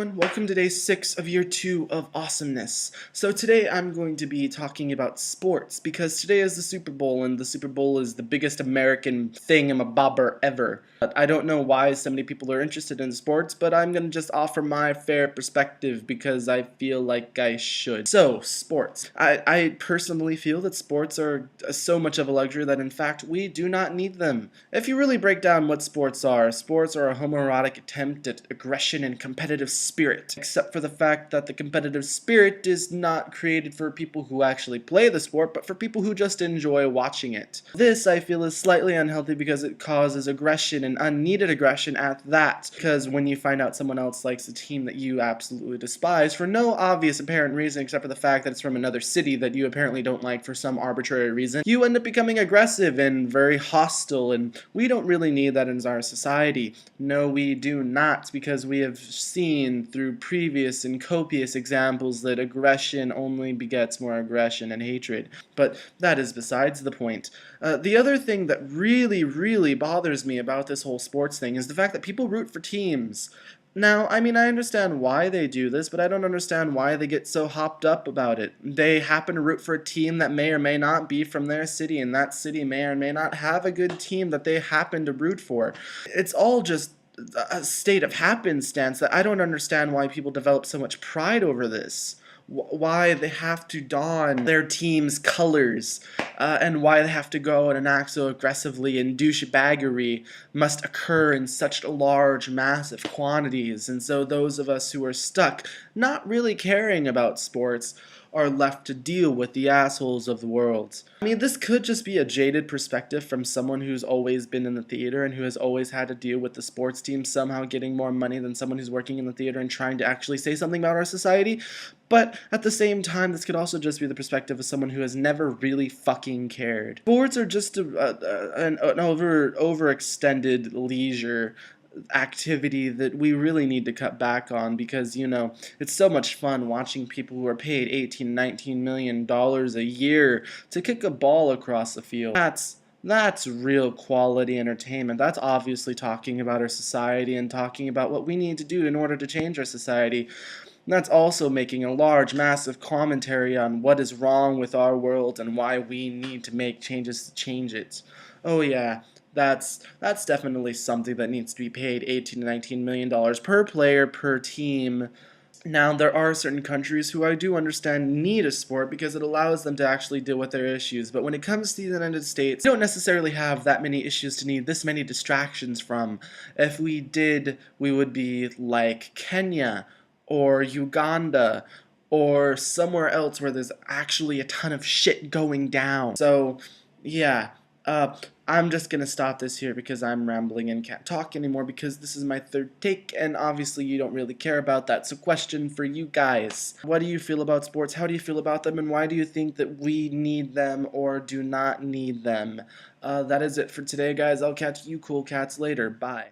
everyone, welcome to day 6 of year 2 of awesomeness. So today I'm going to be talking about sports because today is the Super Bowl and the Super Bowl is the biggest American thingamabobber ever. But I don't know why so many people are interested in sports, but I'm going to just offer my fair perspective because I feel like I should. So, sports. I personally feel that sports are so much of a luxury that in fact we do not need them. If you really break down what sports are a homoerotic attempt at aggression and competitive spirit, except for the fact that the competitive spirit is not created for people who actually play the sport, but for people who just enjoy watching it. This, I feel, is slightly unhealthy because it causes aggression and unneeded aggression at that, because when you find out someone else likes a team that you absolutely despise for no obvious apparent reason except for the fact that it's from another city that you apparently don't like for some arbitrary reason, you end up becoming aggressive and very hostile, and we don't really need that in our society. No, we do not, because we have seen through previous and copious examples that aggression only begets more aggression and hatred. But that is besides the point. The other thing that really bothers me about this whole sports thing is the fact that people root for teams. Now, I mean, I understand why they do this, but I don't understand why they get so hopped up about it. They happen to root for a team that may or may not be from their city, and that city may or may not have a good team that they happen to root for. It's all just a state of happenstance that I don't understand why people develop so much pride over this. Why they have to don their team's colors, and why they have to go out and act so aggressively, and douchebaggery must occur in such large, massive quantities. And so those of us who are stuck, not really caring about sports, are left to deal with the assholes of the world. I mean, this could just be a jaded perspective from someone who's always been in the theater and who has always had to deal with the sports team somehow getting more money than someone who's working in the theater and trying to actually say something about our society. But at the same time, this could also just be the perspective of someone who has never really fucking cared. Sports are just an overextended leisure activity that we really need to cut back on because, you know, it's so much fun watching people who are paid $18-19 million a year to kick a ball across the field. That's real quality entertainment. That's obviously talking about our society and talking about what we need to do in order to change our society. That's also making a large, massive commentary on what is wrong with our world and why we need to make changes to change it. Oh yeah, that's definitely something that needs to be paid $18-19 million per player, per team. Now, there are certain countries who I do understand need a sport because it allows them to actually deal with their issues, but when it comes to the United States, we don't necessarily have that many issues to need this many distractions from. If we did, we would be like Kenya, or Uganda, or somewhere else where there's actually a ton of shit going down. So, yeah, I'm just gonna stop this here because I'm rambling and can't talk anymore because this is my third take, and obviously you don't really care about that. So question for you guys. What do you feel about sports? How do you feel about them? And why do you think that we need them or do not need them? That is it for today, guys. I'll catch you cool cats later. Bye.